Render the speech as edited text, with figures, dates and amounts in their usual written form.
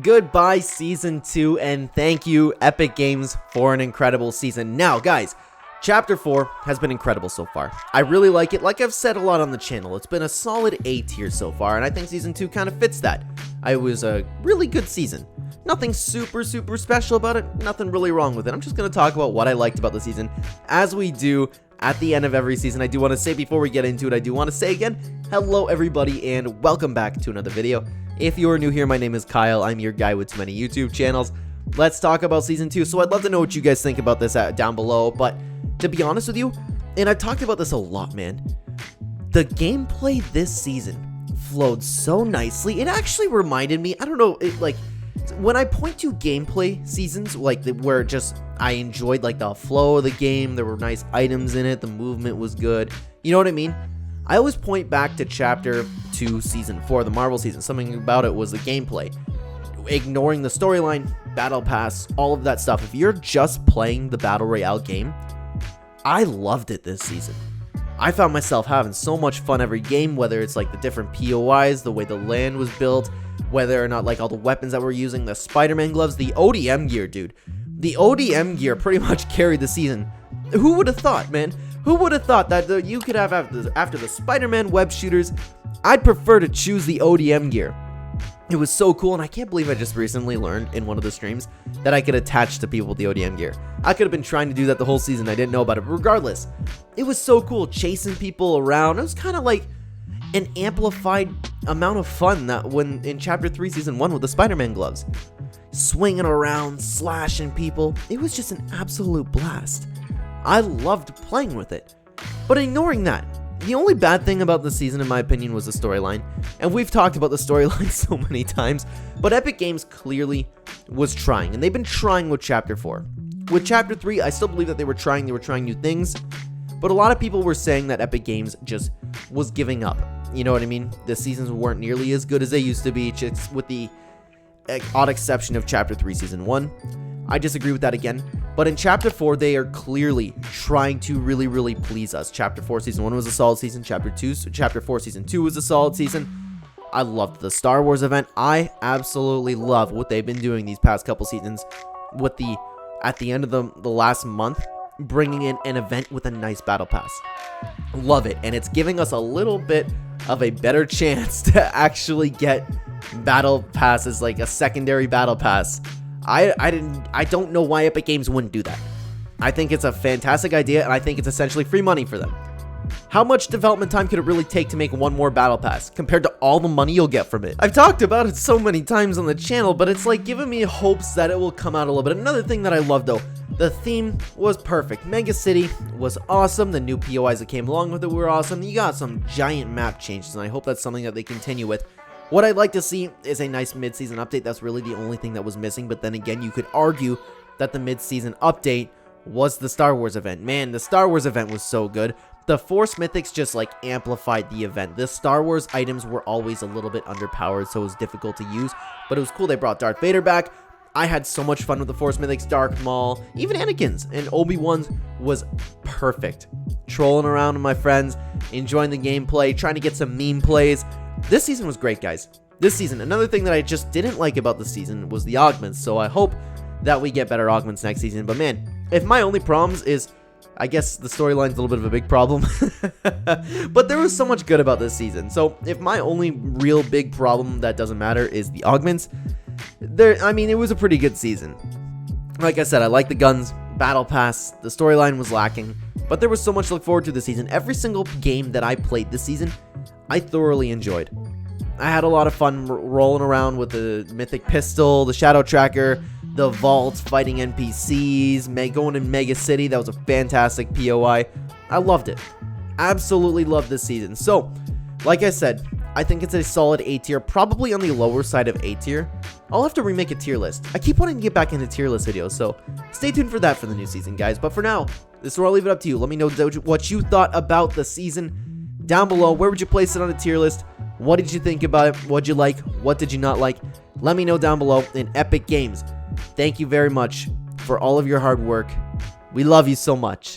Goodbye Season 2, and thank you Epic Games for an incredible season. Now guys, Chapter 4 has been incredible so far. I really like it. Like I've said a lot on the channel, it's been a solid A tier so far, and I think Season 2 kind of fits that. It was a really good season. Nothing super special about it, nothing really wrong with it. I'm just going to talk about what I liked about the season, as we do at the end of every season. I do want to say before we get into it, I do want to say again, hello everybody, and welcome back to another video. If you are new here, my name is Kyle. I'm your guy with many YouTube channels. Let's talk about Season 2. So I'd love to know what you guys think about this down below, but to be honest with you, and I've talked about this a lot, man, the gameplay this season flowed so nicely. It actually reminded me, I don't know, when I point to gameplay seasons, where just I enjoyed like the flow of the game, there were nice items in it, the movement was good, you know what I mean? I always point back to Chapter 2 Season 4, the Marvel season. Something about it was the gameplay. Ignoring the storyline, battle pass, all of that stuff. If you're just playing the Battle Royale game, I loved it this season. I found myself having so much fun every game, whether it's like the different POIs, the way the land was built, whether or not like all the weapons that we're using, the Spider-Man gloves, the ODM gear, dude. The ODM gear pretty much carried the season. Who would have thought, man? Who would have thought that you could have after the Spider-Man web shooters? I'd prefer to choose the ODM gear. It was so cool, and I can't believe I just recently learned in one of the streams that I could attach to people with the ODM gear. I could have been trying to do that the whole season. I didn't know about it, but regardless, it was so cool chasing people around. It was kind of like an amplified amount of fun that when in Chapter 3 Season 1 with the Spider-Man gloves. Swinging around, slashing people. It was just an absolute blast. I loved playing with it. But ignoring that, the only bad thing about the season, in my opinion, was the storyline. And we've talked about the storyline so many times, but Epic Games clearly was trying, and they've been trying with Chapter 4. With Chapter 3, I still believe that they were trying new things, but a lot of people were saying that Epic Games just was giving up. You know what I mean? The seasons weren't nearly as good as they used to be, just with the odd exception of Chapter 3 Season 1. I disagree with that again. But in Chapter 4, they are clearly trying to really please us. Chapter 4 Season 1 was a solid season. Chapter 4 Season 2 was a solid season. I loved the Star Wars event. I absolutely love what they've been doing these past couple seasons with at the end of the last month, bringing in an event with a nice battle pass. Love it. And it's giving us a little bit of a better chance to actually get battle passes, like a secondary battle pass. I don't know why Epic Games wouldn't do that. I think it's a fantastic idea, and I think it's essentially free money for them. How much development time could it really take to make one more battle pass compared to all the money you'll get from it? I've talked about it so many times on the channel, but it's like giving me hopes that it will come out a little bit. Another thing that I love though, the theme was perfect. Mega City was awesome. The new POIs that came along with it were awesome. You got some giant map changes, and I hope that's something that they continue with. What I'd like to see is a nice mid-season update. That's really the only thing that was missing. But then again, you could argue that the mid-season update was the Star Wars event. Man, the Star Wars event was so good. The Force Mythics just like amplified the event. The Star Wars items were always a little bit underpowered, so it was difficult to use. But it was cool. They brought Darth Vader back. I had so much fun with the Force Mythics, Darth Maul, even Anakin's and Obi-Wan's was perfect. Trolling around with my friends, enjoying the gameplay, trying to get some meme plays. This season was great, guys. This season, another thing that I just didn't like about the season was the augments, so I hope that we get better augments next season. But man, if my only problems is, I guess the storyline's a little bit of a big problem, but there was so much good about this season. So if my only real big problem that doesn't matter is the augments, it was a pretty good season. Like I said, I like the guns, battle pass, the storyline was lacking, but there was so much to look forward to this season. Every single game that I played this season, I thoroughly enjoyed. I had a lot of fun rolling around with the mythic pistol, the shadow tracker, the vaults, fighting NPCs, going in Mega City. That was a fantastic POI. I loved it. Absolutely loved this season. So, like I said, I think it's a solid A tier, probably on the lower side of A tier. I'll have to remake a tier list. I keep wanting to get back into tier list videos, so stay tuned for that for the new season, guys. But for now, this is where I'll leave it up to you. Let me know what you thought about the season. Down below, where would you place it on a tier list? What did you think about it? What did you like? What did you not like? Let me know down below. In Epic Games, thank you very much for all of your hard work. We love you so much.